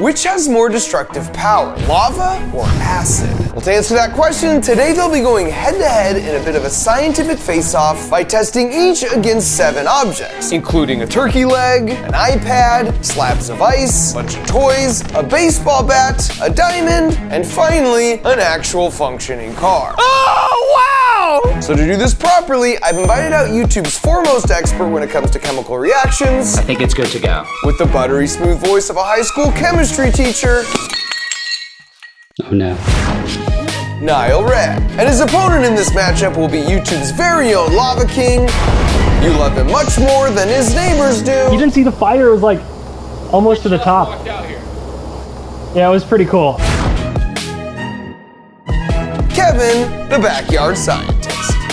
Which has more destructive power, lava or acid? Well, to answer that question, today they'll be going head-to-head in a bit of a scientific face-off by testing each against 7 objects, including a turkey leg, an iPad, slabs of ice, a bunch of toys, a baseball bat, a diamond, and finally, an actual functioning car. Oh, wow! So to do this properly, I've invited out YouTube's foremost expert when it comes to chemical reactions. I think it's good to go. With the buttery smooth voice of a high school chemistry teacher. Oh no. Niall Red. And his opponent in this matchup will be YouTube's very own Lava King. You love him much more than his neighbors do. You didn't see the fire, it was like almost to the top. Yeah, it was pretty cool. Kevin, the backyard scientist.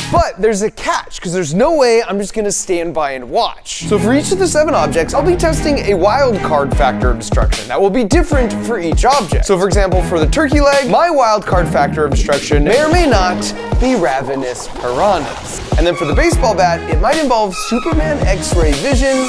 But there's a catch, because there's no way I'm just gonna stand by and watch. So for each of the 7 objects, I'll be testing a wild card factor of destruction that will be different for each object. So for example, for the turkey leg, my wild card factor of destruction may or may not be ravenous piranhas. And then for the baseball bat, it might involve Superman X-ray vision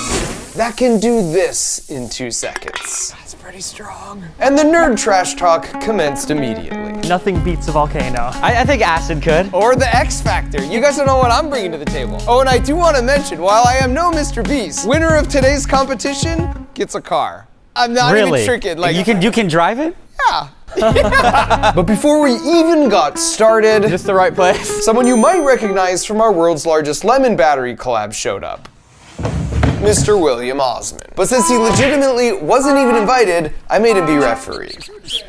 that can do this in 2 seconds. That's pretty strong. And the nerd trash talk commenced immediately. Nothing beats a volcano. I think acid could. Or the X Factor. You guys don't know what I'm bringing to the table. Oh, and I do want to mention, while I am no Mr. Beast, winner of today's competition gets a car. I'm not even tricking. Like, you can drive it? Yeah. But before we even got started, Just the right place. someone you might recognize from our world's largest lemon battery collab showed up. Mr. William Osmond. But since he legitimately wasn't even invited, I made him be referee.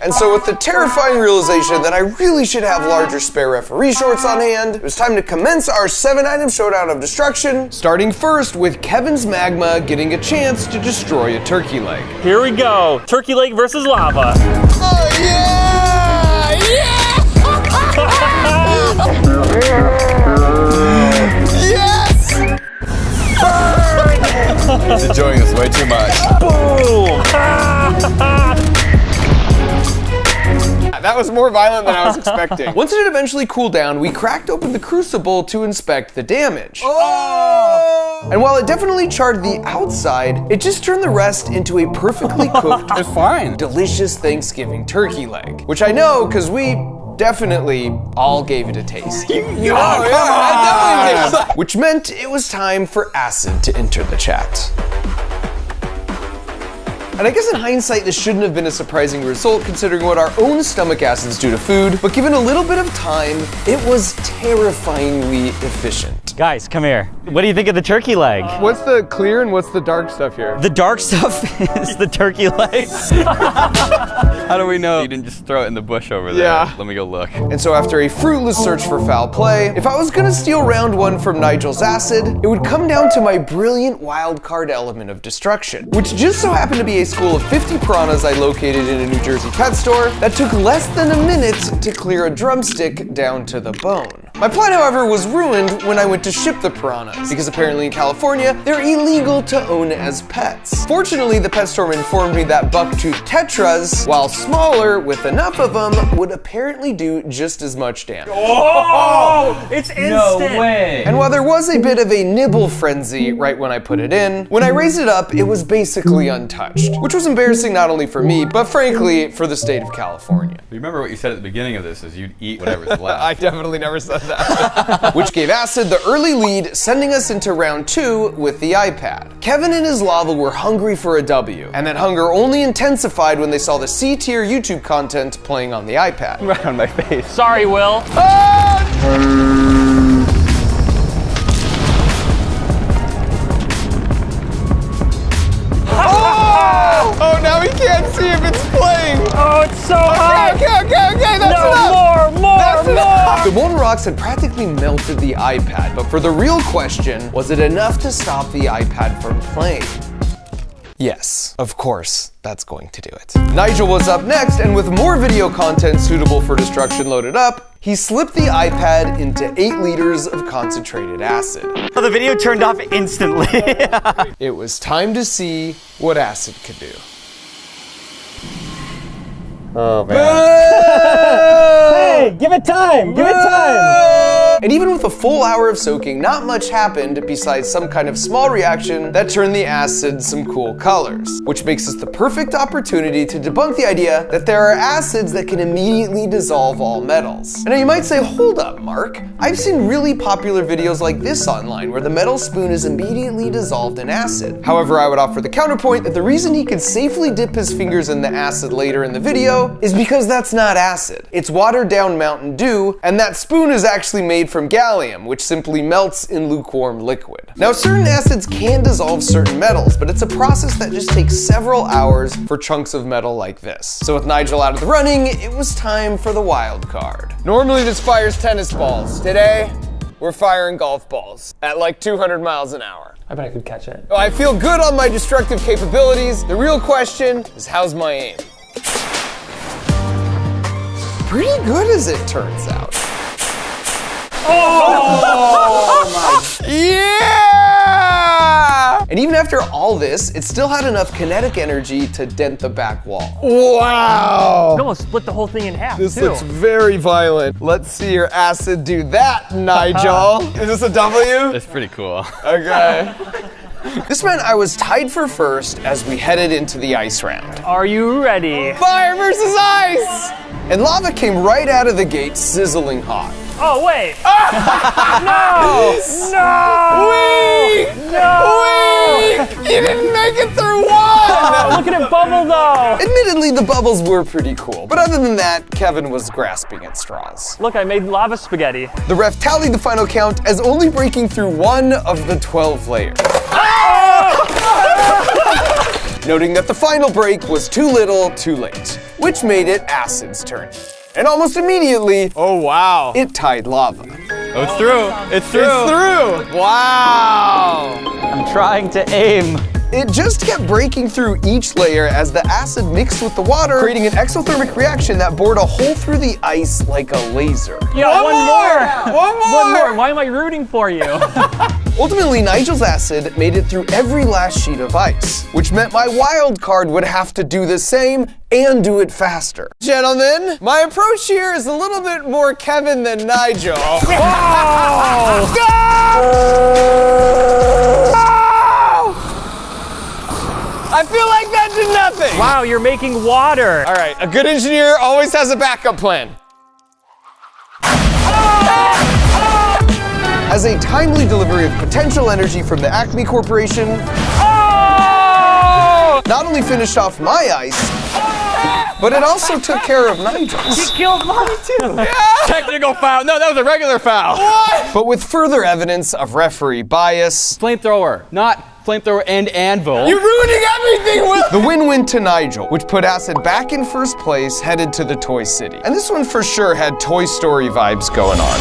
And so with the terrifying realization that I really should have larger spare referee shorts on hand, it was time to commence our 7-item showdown of destruction, starting first with Kevin's magma getting a chance to destroy a turkey leg. Here we go. Turkey leg versus lava. Oh yeah! Yes! He's enjoying this way too much. Boom! That was more violent than I was expecting. Once it had eventually cooled down, we cracked open the crucible to inspect the damage. Oh! And while it definitely charred the outside, it just turned the rest into a perfectly cooked, It's fine. delicious Thanksgiving turkey leg. Which I know, because we definitely all gave it a taste. I definitely did. Which meant it was time for acid to enter the chat. And I guess in hindsight, this shouldn't have been a surprising result considering what our own stomach acids do to food, but given a little bit of time, it was terrifyingly efficient. Guys, come here. What do you think of the turkey leg? What's the clear and what's the dark stuff here? The dark stuff is the turkey leg. How do we know you didn't just throw it in the bush over there? Yeah. Let me go look. And so after a fruitless search for foul play, if I was gonna steal round 1 from Nigel's acid, it would come down to my brilliant wild card element of destruction, which just so happened to be a school of 50 piranhas I located in a New Jersey pet store that took less than a minute to clear a drumstick down to the bone. My plan, however, was ruined when I went to ship the piranhas, because apparently in California, they're illegal to own as pets. Fortunately, the pet store informed me that bucktooth tetras, while smaller with enough of them, would apparently do just as much damage. Oh! It's instant! No way. And while there was a bit of a nibble frenzy right when I put it in, when I raised it up, it was basically untouched, which was embarrassing not only for me, but frankly, for the state of California. Remember what you said at the beginning of this is you'd eat whatever's left. I definitely never said that. Which gave Acid the early lead, sending us into round 2 with the iPad. Kevin and his lava were hungry for a W, and that hunger only intensified when they saw the C-tier YouTube content playing on the iPad. Right on my face. Sorry, Will. Oh, now we can't see if it's playing. Oh, it's so hot. Okay, that's enough. More. The molten rocks had practically melted the iPad, but for the real question, was it enough to stop the iPad from playing? Yes, of course, that's going to do it. Nigel was up next, and with more video content suitable for destruction loaded up, he slipped the iPad into 8 liters of concentrated acid. Oh, the video turned off instantly. It was time to see what acid could do. Oh, man. Hey, give it time. Give it time. And even with a full hour of soaking, not much happened besides some kind of small reaction that turned the acid some cool colors, which makes this the perfect opportunity to debunk the idea that there are acids that can immediately dissolve all metals. And now you might say, hold up, Mark. I've seen really popular videos like this online where the metal spoon is immediately dissolved in acid. However, I would offer the counterpoint that the reason he could safely dip his fingers in the acid later in the video is because that's not acid. It's watered down Mountain Dew, and that spoon is actually made from gallium, which simply melts in lukewarm liquid. Now, certain acids can dissolve certain metals, but it's a process that just takes several hours for chunks of metal like this. So with Nigel out of the running, it was time for the wild card. Normally this fires tennis balls. Today, we're firing golf balls at like 200 miles an hour. I bet I could catch it. I feel good on my destructive capabilities. The real question is, how's my aim? Pretty good as it turns out. Oh my! Yeah! And even after all this, it still had enough kinetic energy to dent the back wall. Wow! You almost split the whole thing in half, This too. looks very violent. Let's see your acid do that, Nigel. Is this a W? It's pretty cool. Okay. This meant I was tied for first as we headed into the ice round. Are you ready? Fire versus ice! And lava came right out of the gate, sizzling hot. Oh, wait. No! No! Weak! No! Weak! You didn't make it through one! Look at it bubble, though! Admittedly, the bubbles were pretty cool, but other than that, Kevin was grasping at straws. Look, I made lava spaghetti. The ref tallied the final count as only breaking through one of the 12 layers. Noting that the final break was too little, too late, which made it Acid's turn. And almost immediately, Oh, wow. it tied lava. Oh, it's through. It's through. It's through! Wow! I'm trying to aim. It just kept breaking through each layer as the acid mixed with the water, creating an exothermic reaction that bored a hole through the ice like a laser. Yeah, one more! One more! One more! Why am I rooting for you? Ultimately, Nigel's acid made it through every last sheet of ice, which meant my wild card would have to do the same and do it faster. Gentlemen, my approach here is a little bit more Kevin than Nigel. Oh! I feel like that did nothing. Wow, you're making water. All right, a good engineer always has a backup plan. As a timely delivery of potential energy from the Acme Corporation, not only finished off my ice, but it also took care of Nigel's. He killed mine too. Technical foul. No, that was a regular foul. What? But with further evidence of referee bias, Flamethrower, not flamethrower and anvil. you're ruining everything with the win went to Nigel, which put Acid back in first place, headed to the Toy City. And this one for sure had Toy Story vibes going on.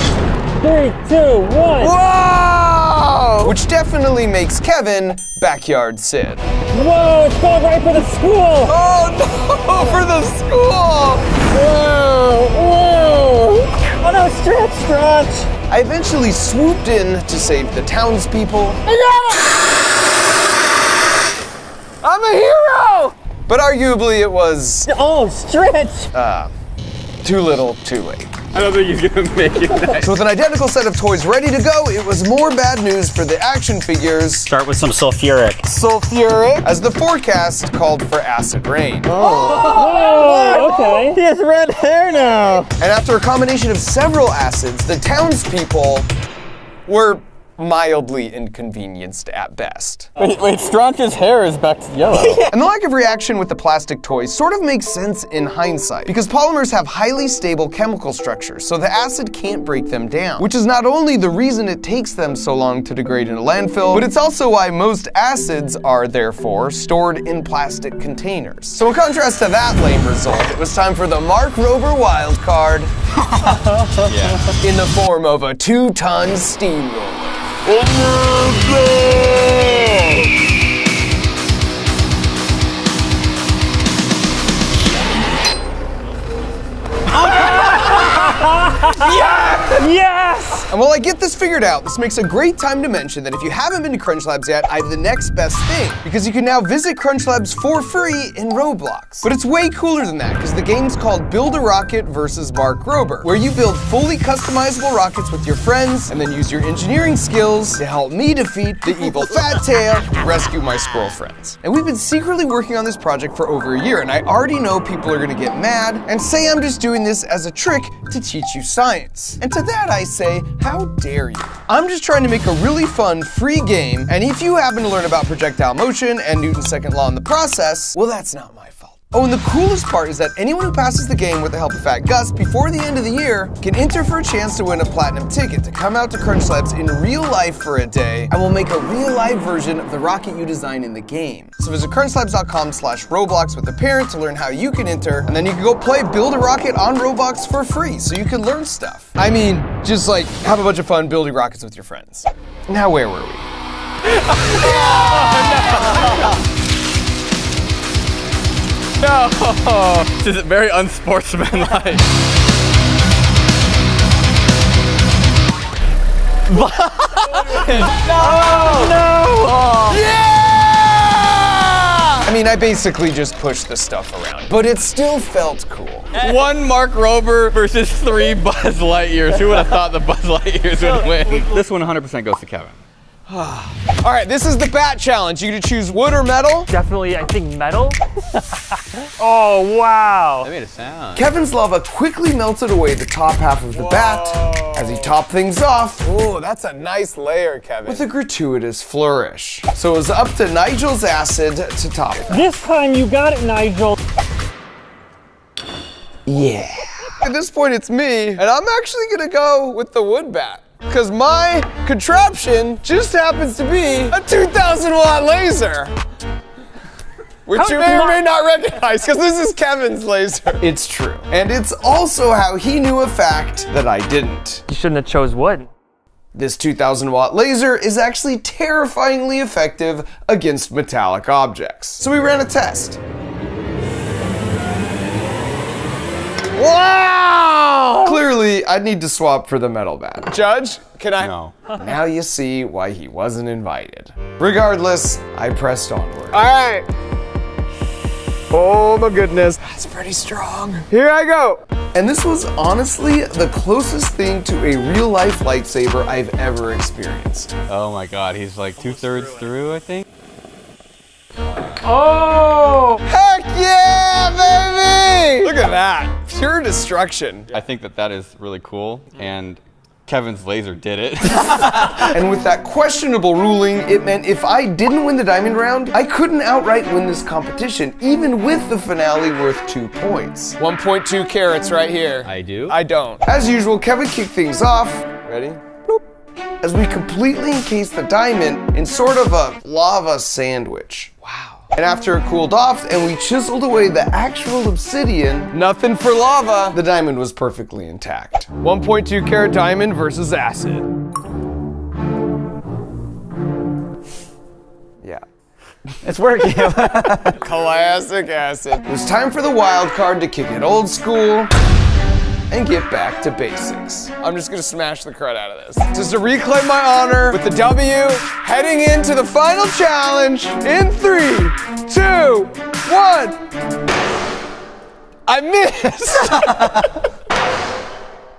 3, 2, 1. Whoa! Which definitely makes Kevin Backyard Sid. Whoa, it's going right for the school. Oh no, for the school! Whoa, whoa! Oh no, stretch. I eventually swooped in to save the townspeople. I'm a hero! But arguably it was, Oh, stretch. too little, too late. I don't think he's gonna make it. So with an identical set of toys ready to go, it was more bad news for the action figures. Start with some sulfuric. Sulfuric, as the forecast called for acid rain. Oh, okay. He has red hair now. And after a combination of several acids, the townspeople were mildly inconvenienced at best. Wait, Straunch's hair is back to yellow. And the lack of reaction with the plastic toys sort of makes sense in hindsight, because polymers have highly stable chemical structures, so the acid can't break them down, which is not only the reason it takes them so long to degrade in a landfill, but it's also why most acids are, therefore, stored in plastic containers. So in contrast to that lame result, it was time for the Mark Rober wild card in the form of a 2-ton steamroller. Yes! And while I get this figured out, this makes a great time to mention that if you haven't been to Crunch Labs yet, I have the next best thing, because you can now visit Crunch Labs for free in Roblox. But it's way cooler than that, because the game's called Build a Rocket versus Mark Rober, where you build fully customizable rockets with your friends, and then use your engineering skills to help me defeat the evil Fat Tail and rescue my squirrel friends. And we've been secretly working on this project for over a year, and I already know people are gonna get mad and say I'm just doing this as a trick to teach you science. And to that I say, how dare you? I'm just trying to make a really fun, free game, and if you happen to learn about projectile motion and Newton's second law in the process, well, that's not my fault. Oh, and the coolest part is that anyone who passes the game with the help of Fat Gus before the end of the year can enter for a chance to win a platinum ticket to come out to Crunch Labs in real life for a day, and we'll make a real live version of the rocket you design in the game. So visit crunchlabs.com/Roblox with a parent to learn how you can enter, and then you can go play Build a Rocket on Roblox for free so you can learn stuff. I mean, just like have a bunch of fun building rockets with your friends. Now where were we? No! This is very unsportsmanlike. I mean, I basically just pushed the stuff around, but it still felt cool. 1 Mark Rober versus 3 Buzz Lightyears. Who would have thought the Buzz Lightyears would win? This one 100% goes to Kevin. All right, this is the bat challenge. You get to choose wood or metal. Definitely, I think metal. Oh, wow. That made a sound. Kevin's lava quickly melted away the top half of the bat as he topped things off. Oh, that's a nice layer, Kevin. With a gratuitous flourish. So it was up to Nigel's acid to top it. This time you got it, Nigel. Yeah. At this point, it's me, and I'm actually gonna go with the wood bat, because my contraption just happens to be a 2,000-watt laser. Which you may or may not recognize, because this is Kevin's laser. It's true. And it's also how he knew a fact that I didn't. You shouldn't have chose wood. This 2,000-watt laser is actually terrifyingly effective against metallic objects. So we ran a test. Wow! Clearly, I'd need to swap for the metal bat. Judge, can I? No. Now you see why he wasn't invited. Regardless, I pressed onward. All right. Oh my goodness. That's pretty strong. Here I go. And this was honestly the closest thing to a real-life lightsaber I've ever experienced. Oh my God, he's like 2/3 through, I think. Oh! Heck yeah, baby! Look at that. Pure destruction. I think that is really cool, and Kevin's laser did it. And with that questionable ruling, it meant if I didn't win the diamond round, I couldn't outright win this competition, even with the finale worth 2 points. 1.2 carats right here. I do? I don't. As usual, Kevin kicked things off. Ready? Bloop. As we completely encased the diamond in sort of a lava sandwich. Wow. And after it cooled off and we chiseled away the actual obsidian, nothing for lava, the diamond was perfectly intact. 1.2 carat diamond versus acid. Yeah. It's working. Classic acid. It was time for the wild card to kick it old school and get back to basics. I'm just gonna smash the crud out of this. Just to reclaim my honor with the W, heading into the final challenge in 3, 2, 1. I missed!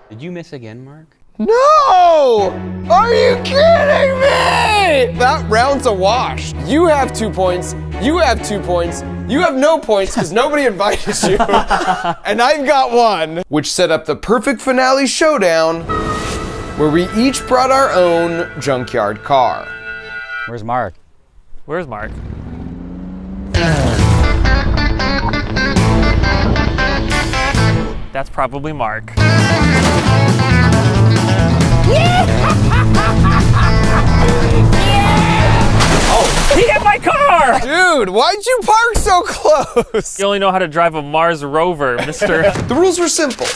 Did you miss again, Mark? No! Are you kidding me? That round's a wash. You have 2 points, you have 2 points, you have no points because nobody invited you, and I've got 1. Which set up the perfect finale showdown where we each brought our own junkyard car. Where's Mark? Where's Mark? That's probably Mark. Oh, he hit my car! Dude, why'd you park so close? You only know how to drive a Mars rover, mister. The rules were simple.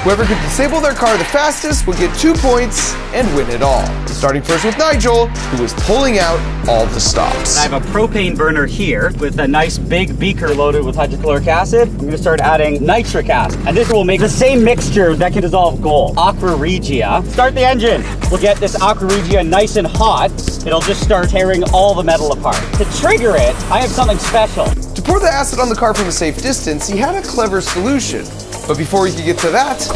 Whoever could disable their car the fastest would get 2 points and win it all. Starting first with Nigel, who was pulling out all the stops. I have a propane burner here with a nice big beaker loaded with hydrochloric acid. I'm gonna start adding nitric acid. And this will make the same mixture that can dissolve gold. Aqua Regia. Start the engine. We'll get this Aqua Regia nice and hot. It'll just start tearing all the metal apart. To trigger it, I have something special. To pour the acid on the car from a safe distance, he had a clever solution. But before he could get to that,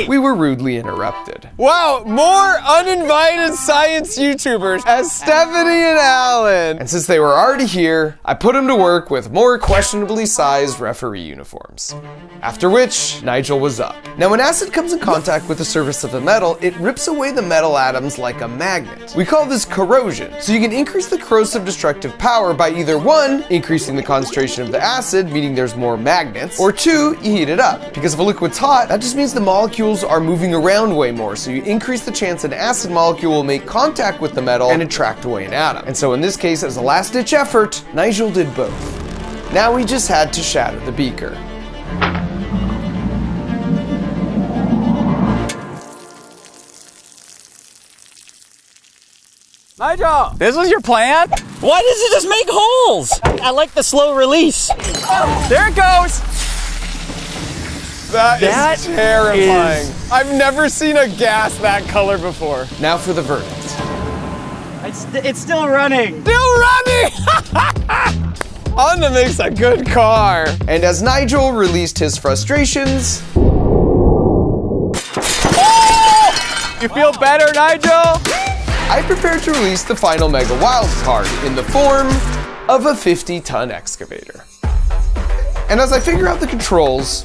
we were rudely interrupted. Wow, more uninvited science YouTubers as Stephanie and Alan. And since they were already here, I put them to work with more questionably sized referee uniforms. After which, Nigel was up. Now when acid comes in contact with the surface of the metal, it rips away the metal atoms like a magnet. We call this corrosion. So you can increase the corrosive destructive power by either 1, increasing the concentration of the acid, meaning there's more magnets, or 2, you heat it up. Because if a liquid's hot, that just means the molecules are moving around way more, so you increase the chance an acid molecule will make contact with the metal and attract away an atom. And so in this case, as a last-ditch effort, Nigel did both. Now he just had to shatter the beaker. Nigel, this was your plan? Why does it just make holes? I like the slow release. There it goes. That is terrifying. I've never seen a gas that color before. Now for the verdict. It's still running. Still running! Honda makes a good car. And as Nigel released his frustrations... Oh! You feel better, Nigel? I prepared to release the final mega wild card in the form of a 50-ton excavator. And as I figure out the controls...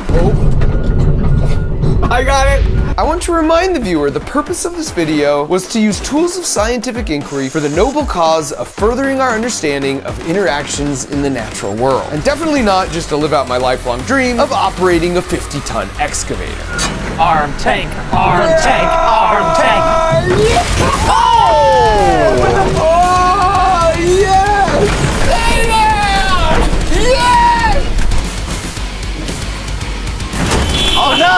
I got it! I want to remind the viewer the purpose of this video was to use tools of scientific inquiry for the noble cause of furthering our understanding of interactions in the natural world. And definitely not just to live out my lifelong dream of operating a 50-ton excavator. Arm tank, arm tank, arm tank. Oh! Oh, yes! Stay there! Yes! Oh no!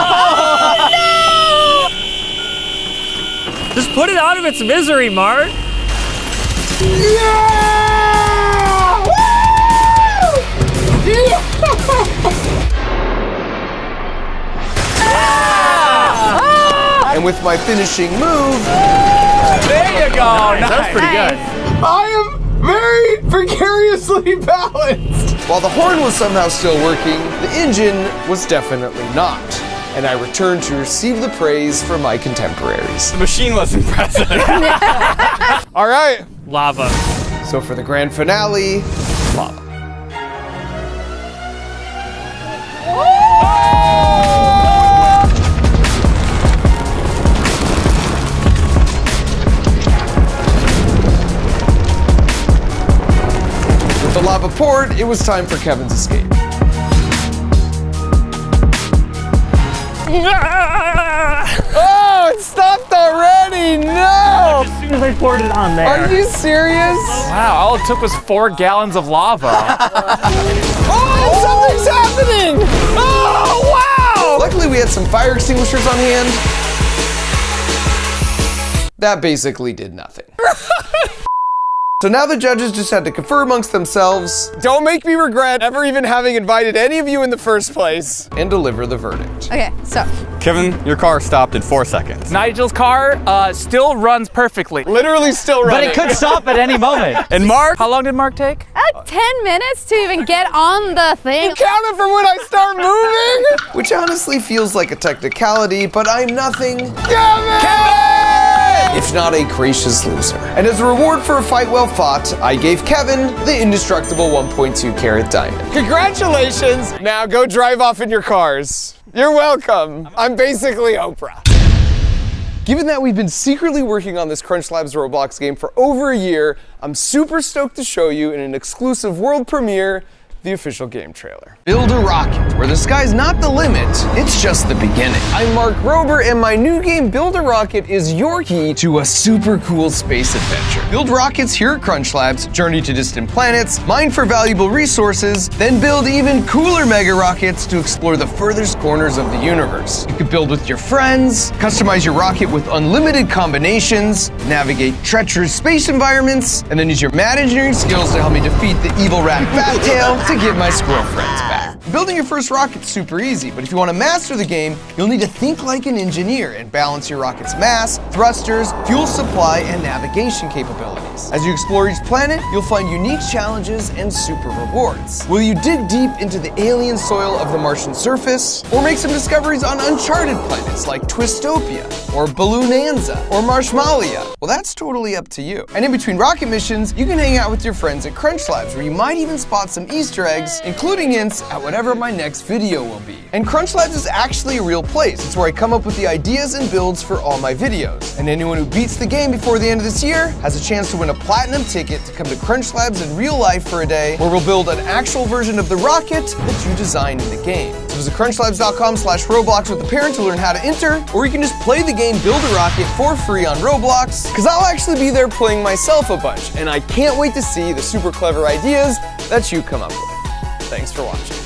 Just put it out of its misery, Mark. Yeah! Woo! Yeah! And with my finishing move, There you go. Nice. That was pretty good. I am very precariously balanced. While the horn was somehow still working, the engine was definitely not. And I returned to receive the praise from my contemporaries. The machine was impressive. All right. Lava. So for the grand finale, lava. With the lava poured, it was time for Kevin's escape. Oh, it stopped already! No! As soon as I poured it on there. Are you serious? Wow, all it took was 4 gallons of lava. Oh, something's happening! Oh, wow! Luckily, we had some fire extinguishers on hand. That basically did nothing. So now the judges just had to confer amongst themselves. Don't make me regret ever even having invited any of you in the first place. And deliver the verdict. Okay, so. Kevin, your car stopped in 4 seconds. Nigel's car still runs perfectly. Literally still But running. it could stop at any moment. And Mark? How long did Mark take? 10 minutes to even get on the thing. Count it for when I start moving! Which honestly feels like a technicality, but I'm nothing. Kevin! If not a gracious loser. And as a reward for a fight well fought, I gave Kevin the indestructible 1.2 carat diamond. Congratulations! Now go drive off in your cars. You're welcome. I'm basically Oprah. Given that we've been secretly working on this Crunch Labs Roblox game for over a year, I'm super stoked to show you in an exclusive world premiere the official game trailer. Build a rocket, where the sky's not the limit, it's just the beginning. I'm Mark Rober, and my new game Build a Rocket is your key to a super cool space adventure. Build rockets here at Crunch Labs, journey to distant planets, mine for valuable resources, then build even cooler mega rockets to explore the furthest corners of the universe. You can build with your friends, customize your rocket with unlimited combinations, navigate treacherous space environments, and then use your mad engineering skills to help me defeat the evil rat Fattail to get my squirrel friends back. Building your first rocket's super easy, but if you want to master the game, you'll need to think like an engineer and balance your rocket's mass, thrusters, fuel supply, and navigation capabilities. As you explore each planet, you'll find unique challenges and super rewards. Will you dig deep into the alien soil of the Martian surface, or make some discoveries on uncharted planets like Twistopia, or Balloonanza, or Marshmallow? Well, that's totally up to you. And in between rocket missions, you can hang out with your friends at Crunch Labs, where you might even spot some Easter eggs, including hints at whatever my next video will be. And Crunch Labs is actually a real place. It's where I come up with the ideas and builds for all my videos. And anyone who beats the game before the end of this year has a chance to win a platinum ticket to come to Crunch Labs in real life for a day, where we'll build an actual version of the rocket that you designed in the game. So visit crunchlabs.com/Roblox with a parent to learn how to enter, or you can just play the game Build a Rocket for free on Roblox, because I'll actually be there playing myself a bunch, and I can't wait to see the super clever ideas that you come up with. Thanks for watching.